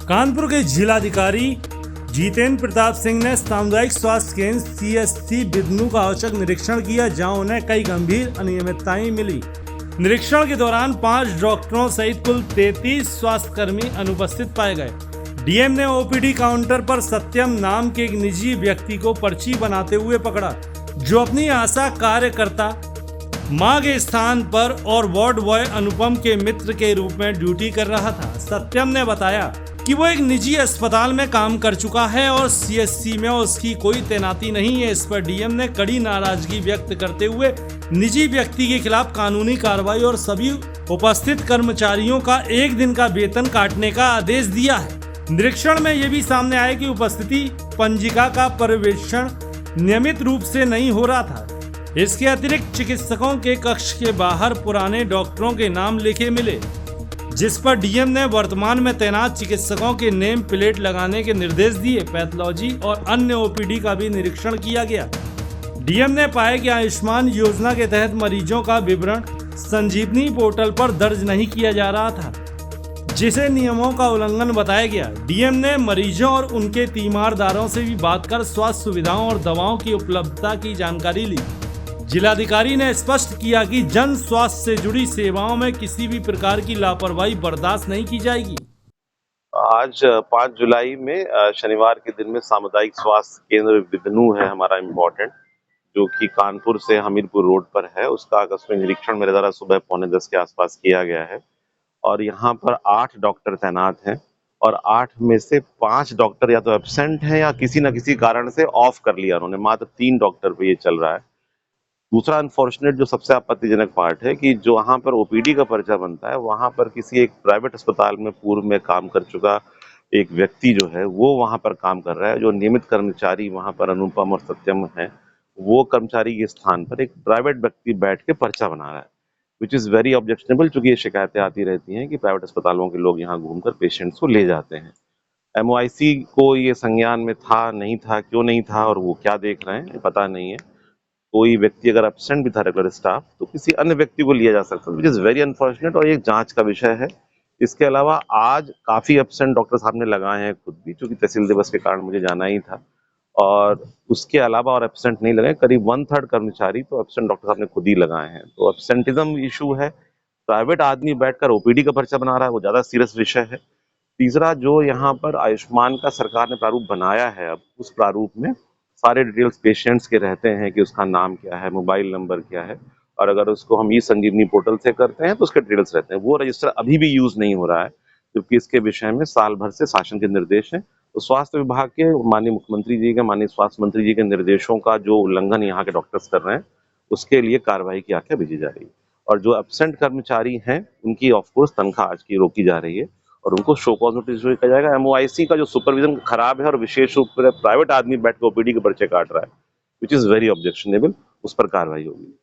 कानपुर के जिलाधिकारी जितेंद्र प्रताप सिंह ने सामुदायिक स्वास्थ्य केंद्र सीएससी बिदनू का औचक निरीक्षण किया, जहां उन्हें कई गंभीर अनियमितताएं मिली। निरीक्षण के दौरान 5 डॉक्टरों सहित कुल 33 स्वास्थ्यकर्मी अनुपस्थित पाए गए। डीएम ने ओपीडी काउंटर पर सत्यम नाम के एक निजी व्यक्ति को पर्ची बनाते हुए पकड़ा, जो अपनी आशा कार्यकर्ता मां के स्थान पर और वार्ड बॉय अनुपम के मित्र के रूप में ड्यूटी कर रहा था। सत्यम ने बताया कि वो एक निजी अस्पताल में काम कर चुका है और सीएससी में उसकी कोई तैनाती नहीं है। इस पर डीएम ने कड़ी नाराजगी व्यक्त करते हुए निजी व्यक्ति के खिलाफ कानूनी कार्रवाई और सभी उपस्थित कर्मचारियों का 1 दिन का वेतन काटने का आदेश दिया है। निरीक्षण में यह भी सामने आया कि उपस्थिति पंजिका का पर्यवेक्षण नियमित रूप से नहीं हो रहा था। इसके अतिरिक्त चिकित्सकों के कक्ष के बाहर पुराने डॉक्टरों के नाम लिखे मिले, जिस पर डीएम ने वर्तमान में तैनात चिकित्सकों के नेम प्लेट लगाने के निर्देश दिए। पैथोलॉजी और अन्य ओपीडी का भी निरीक्षण किया गया। डीएम ने पाया कि आयुष्मान योजना के तहत मरीजों का विवरण संजीवनी पोर्टल पर दर्ज नहीं किया जा रहा था, जिसे नियमों का उल्लंघन बताया गया। डीएम ने मरीजों और उनके तीमारदारों से भी बात कर स्वास्थ्य सुविधाओं और दवाओं की उपलब्धता की जानकारी ली। जिलाधिकारी ने स्पष्ट किया कि जन स्वास्थ्य से जुड़ी सेवाओं में किसी भी प्रकार की लापरवाही बर्दाश्त नहीं की जाएगी। आज 5 जुलाई में शनिवार के दिन में सामुदायिक स्वास्थ्य केंद्र बिदनू है हमारा इम्पोर्टेंट, जो कि कानपुर से हमीरपुर रोड पर है। उसका आकस्मिक निरीक्षण मेरे द्वारा सुबह 9:45 के आसपास किया गया है और यहाँ पर 8 डॉक्टर तैनात हैं और 8 में से 5 डॉक्टर या तो एब्सेंट हैं या किसी न किसी कारण से ऑफ कर लिया उन्होंने। मात्र 3 डॉक्टर पे ये चल रहा है। दूसरा अनफॉर्चुनेट जो सबसे आपत्तिजनक पार्ट है कि जो वहाँ पर ओपीडी का पर्चा बनता है, वहाँ पर किसी एक प्राइवेट अस्पताल में पूर्व में काम कर चुका एक व्यक्ति जो है वो वहाँ पर काम कर रहा है। जो नियमित कर्मचारी वहाँ पर अनुपम और सत्यम है, वो कर्मचारी के स्थान पर एक प्राइवेट व्यक्ति बैठ के पर्चा बना रहा है, विच इज़ वेरी ऑब्जेक्शनेबल। चूंकि ये शिकायतें आती रहती हैं कि प्राइवेट अस्पतालों के लोग यहाँ घूमकर पेशेंट्स को ले जाते हैं। MOIC को ये संज्ञान में था, नहीं था, क्यों नहीं था और वो क्या देख रहे हैं पता नहीं है। कोई व्यक्ति अगर एब्सेंट भी था रेगुलर स्टाफ, तो किसी अन्य व्यक्ति को लिया जा सकता है, विच इज़ वेरी अनफॉर्चुनेट और ये जांच का विषय है। इसके अलावा आज काफ़ी एब्सेंट डॉक्टर साहब ने लगाए हैं खुद भी, क्योंकि तहसील दिवस के कारण मुझे जाना ही था। और उसके अलावा और एब्सेंट नहीं लगाए, करीब 1/3 कर्मचारी तो एब्सेंट डॉक्टर साहब ने खुद ही लगाए हैं। तो एब्सेंटिज्म इशू है। प्राइवेट आदमी बैठकर ओपीडी का पर्चा बना रहा है, वो ज़्यादा सीरियस विषय है। तीसरा, जो यहाँ पर आयुष्मान का सरकार ने प्रारूप बनाया है, अब उस प्रारूप में सारे डिटेल्स पेशेंट्स के रहते हैं कि उसका नाम क्या है, मोबाइल नंबर क्या है, और अगर उसको हम ई संजीवनी पोर्टल से करते हैं तो उसके डिटेल्स रहते हैं। वो रजिस्टर अभी भी यूज नहीं हो रहा है, क्योंकि इसके विषय में साल भर से शासन के निर्देश हैं। तो स्वास्थ्य विभाग के माननीय मुख्यमंत्री जी के, माननीय स्वास्थ्य मंत्री जी के निर्देशों का जो उल्लंघन यहाँ के डॉक्टर्स कर रहे हैं, उसके लिए कार्रवाई की आख्या भेजी जा रही है। और जो एब्सेंट कर्मचारी हैं, उनकी ऑफकोर्स तनख्वाह आज की रोकी जा रही है और उनको शो कॉज नोटिस इशू किया जाएगा। MOIC का जो सुपरविजन खराब है और विशेष रूप से प्राइवेट आदमी बैठ के ओपीडी के पर्चे काट रहा है, विच इज़ वेरी ऑब्जेक्शनेबल, उस पर कार्रवाई होगी।